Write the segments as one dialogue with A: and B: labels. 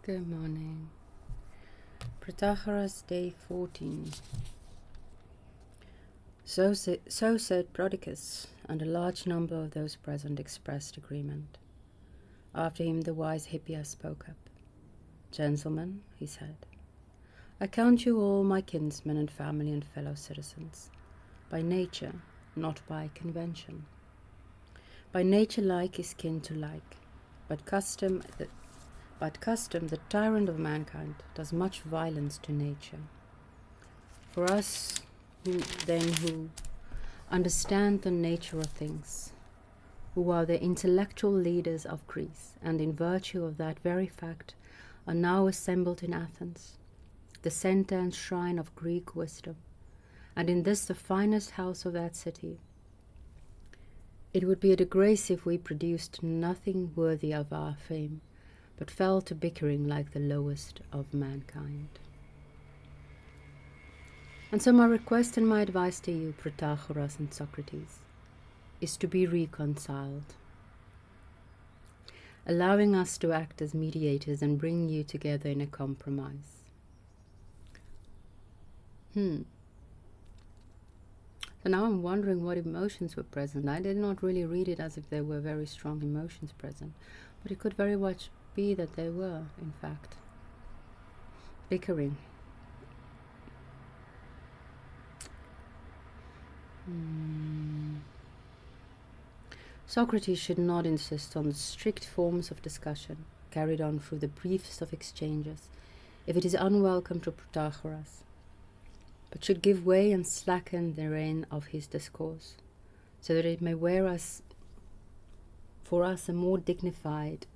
A: Good morning. Protagoras, day 14. So said Protagoras, and a large number of those present expressed agreement. After him the wise Hippias spoke up. Gentlemen, he said, I count you all my kinsmen and family and fellow citizens, by nature, not by convention. By nature like is kin to like, but custom, the tyrant of mankind, does much violence to nature. For us, who understand the nature of things, who are the intellectual leaders of Greece, and in virtue of that very fact are now assembled in Athens, the center and shrine of Greek wisdom, and in this the finest house of that city, it would be a disgrace if we produced nothing worthy of our fame, but fell to bickering like the lowest of mankind. And so my request and my advice to you, Protagoras and Socrates, is to be reconciled, allowing us to act as mediators and bring you together in a compromise. So now I'm wondering what emotions were present. I did not really read it as if there were very strong emotions present, but it could very much be that they were, in fact, bickering. Socrates should not insist on the strict forms of discussion carried on through the briefest of exchanges, if it is unwelcome to Protagoras, but should give way and slacken the rein of his discourse, so that it may wear for us a more dignified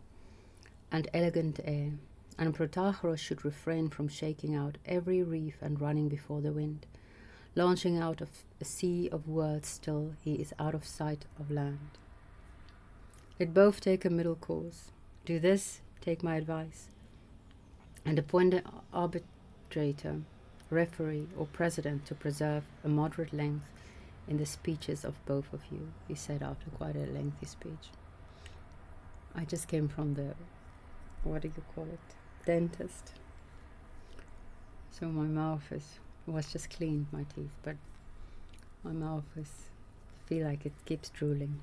A: and elegant air, and Protagoras should refrain from shaking out every reef and running before the wind, launching out of a sea of words till he is out of sight of land. Let both take a middle course. Do this, take my advice, and appoint an arbitrator, referee, or president to preserve a moderate length in the speeches of both of you, he said after quite a lengthy speech. I just came from the, what do you call it, dentist. So my mouth was just cleaned, my teeth, but my mouth feel like it keeps drooling.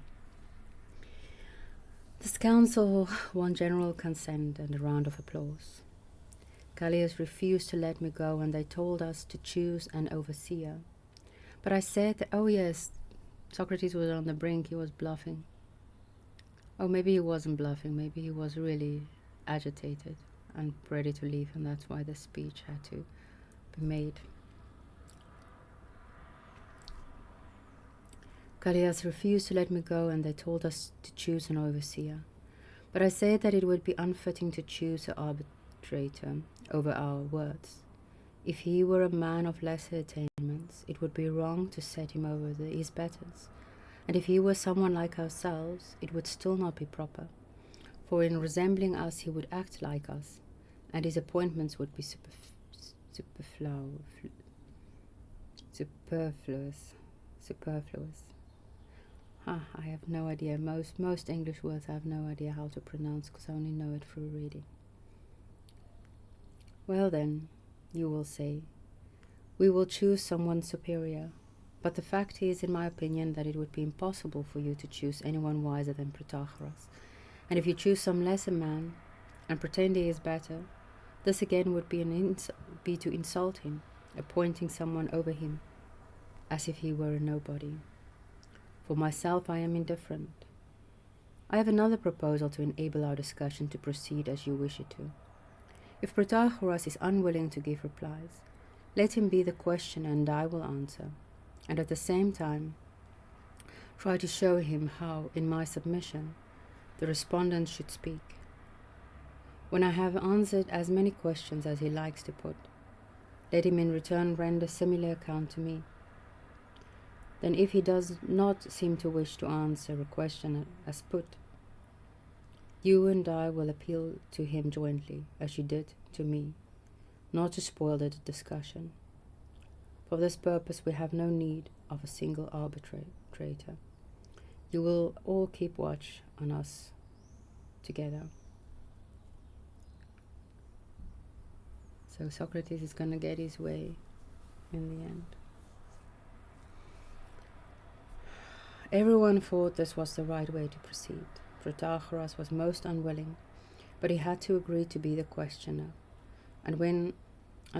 A: This council won general consent and a round of applause. Callias refused to let me go, and they told us to choose an overseer. But I said that, oh yes, Socrates was on the brink, he was bluffing. Oh, maybe he wasn't bluffing, maybe he was really agitated and ready to leave, and that's why the speech had to be made. Callias refused to let me go, and they told us to choose an overseer. But I said that it would be unfitting to choose an arbitrator over our words. If he were a man of lesser attainments, it would be wrong to set him over his betters. And if he were someone like ourselves, it would still not be proper. For in resembling us, he would act like us, and his appointments would be superfluous. I have no idea. Most English words I have no idea how to pronounce, because I only know it through reading. Well then, you will say, we will choose someone superior. But the fact is, in my opinion, that it would be impossible for you to choose anyone wiser than Protagoras. And if you choose some lesser man, and pretend he is better, this again would be to insult him, appointing someone over him, as if he were a nobody. For myself, I am indifferent. I have another proposal to enable our discussion to proceed as you wish it to. If Protagoras is unwilling to give replies, let him be the questioner and I will answer, and at the same time try to show him how, in my submission, the respondent should speak. When I have answered as many questions as he likes to put, let him in return render similar account to me. Then if he does not seem to wish to answer a question as put, you and I will appeal to him jointly, as you did to me, not to spoil the discussion. For this purpose we have no need of a single arbitrator. You will all keep watch on us together. So Socrates is going to get his way in the end. Everyone thought this was the right way to proceed. Protagoras was most unwilling, but he had to agree to be the questioner. And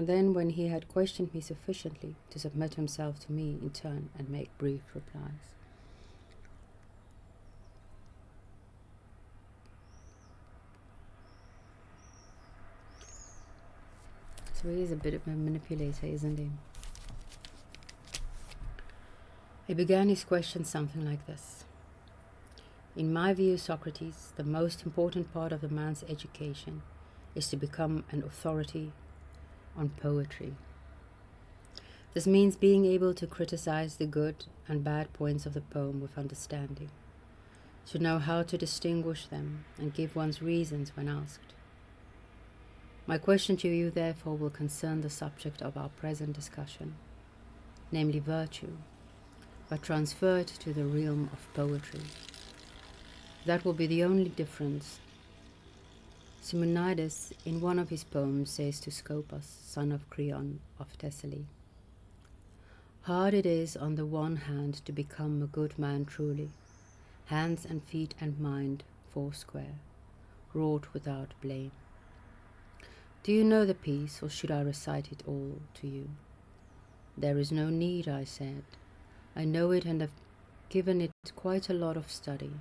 A: then when he had questioned me sufficiently, to submit himself to me in turn and make brief replies. So he is a bit of a manipulator, isn't he? He began his question something like this. In my view, Socrates, the most important part of the man's education is to become an authority on poetry. This means being able to criticize the good and bad points of the poem with understanding, to know how to distinguish them and give one's reasons when asked. My question to you, therefore, will concern the subject of our present discussion, namely virtue, but transferred to the realm of poetry. That will be the only difference. Simonides, in one of his poems, says to Scopas, son of Creon of Thessaly, hard it is on the one hand to become a good man truly, hands and feet and mind foursquare, wrought without blame. Do you know the piece, or should I recite it all to you? There is no need, I said. I know it and have given it quite a lot of study.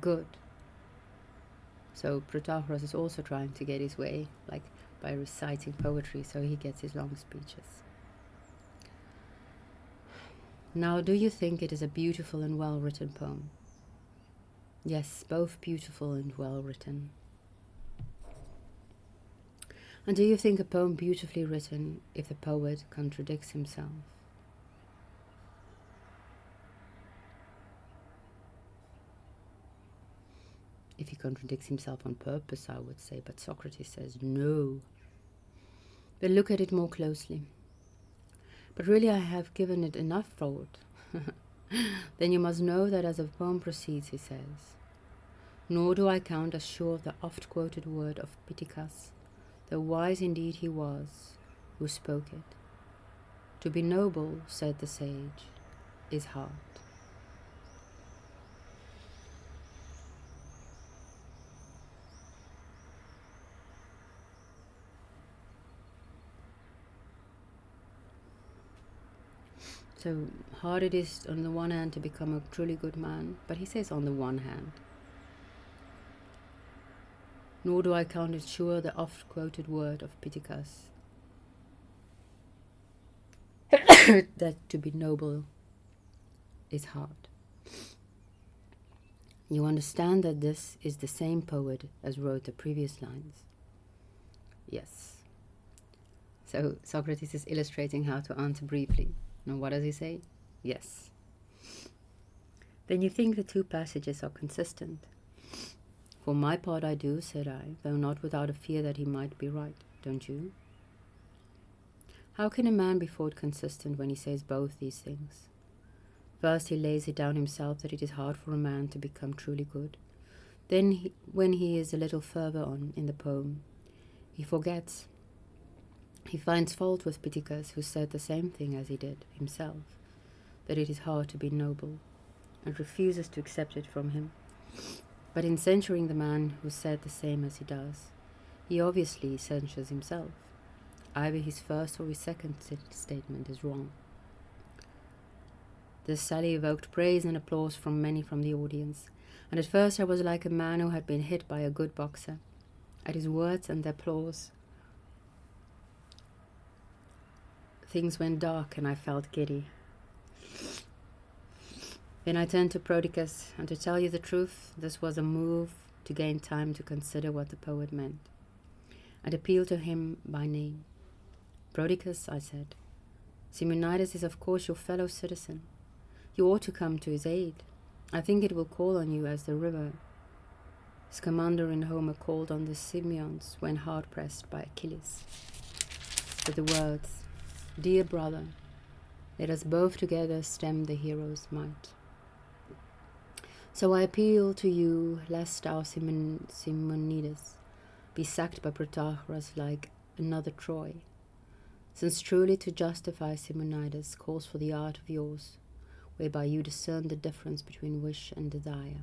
A: Good. So Protagoras is also trying to get his way, like by reciting poetry, so he gets his long speeches. Now, do you think it is a beautiful and well-written poem? Yes, both beautiful and well-written. And do you think a poem beautifully written if the poet contradicts himself? If he contradicts himself on purpose, I would say, but Socrates says no. But look at it more closely. But really I have given it enough thought. Then you must know that as the poem proceeds, he says, nor do I count as sure of the oft-quoted word of Pittacus, though wise indeed he was who spoke it. To be noble, said the sage, is hard. So hard it is on the one hand to become a truly good man, but he says on the one hand. Nor do I count it sure the oft-quoted word of Pittacus, that to be noble is hard. You understand that this is the same poet as wrote the previous lines? Yes. So Socrates is illustrating how to answer briefly. Now what does he say? Yes. Then you think the two passages are consistent? For my part I do, said I, though not without a fear that he might be right, don't you? How can a man be thought consistent when he says both these things? First he lays it down himself that it is hard for a man to become truly good. Then when he is a little further on in the poem, he forgets. He finds fault with Pittacus, who said the same thing as he did himself, that it is hard to be noble, and refuses to accept it from him. But in censuring the man who said the same as he does, he obviously censures himself. Either his first or his second statement is wrong. This sally evoked praise and applause from many from the audience, and at first I was like a man who had been hit by a good boxer. At his words and the applause, things went dark and I felt giddy. Then I turned to Protagoras, and to tell you the truth, this was a move to gain time to consider what the poet meant, and appeal to him by name. Protagoras, I said, Simonides is of course your fellow citizen. You ought to come to his aid. I think it will call on you as the river Scamander in Homer called on the Simeons when hard-pressed by Achilles, with the words, Dear brother, let us both together stem the hero's might. So I appeal to you, lest our Simonides be sacked by Protagoras like another Troy, since truly to justify Simonides calls for the art of yours, whereby you discern the difference between wish and desire,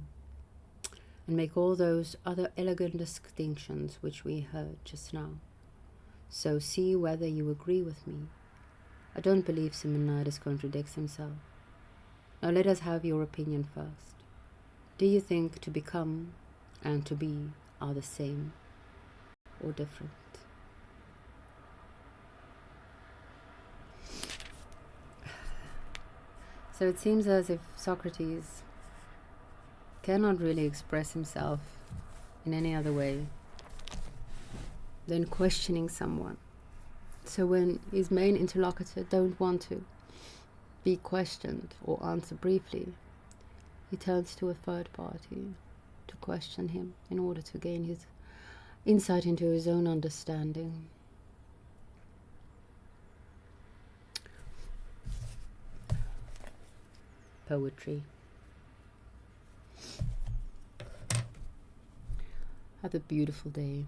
A: and make all those other elegant distinctions which we heard just now. So see whether you agree with me. I don't believe Simonides contradicts himself. Now let us have your opinion first. Do you think to become and to be are the same or different? So it seems as if Socrates cannot really express himself in any other way than questioning someone. So when his main interlocutor don't want to be questioned or answer briefly, he turns to a third party to question him in order to gain his insight into his own understanding. Poetry. Have a beautiful day.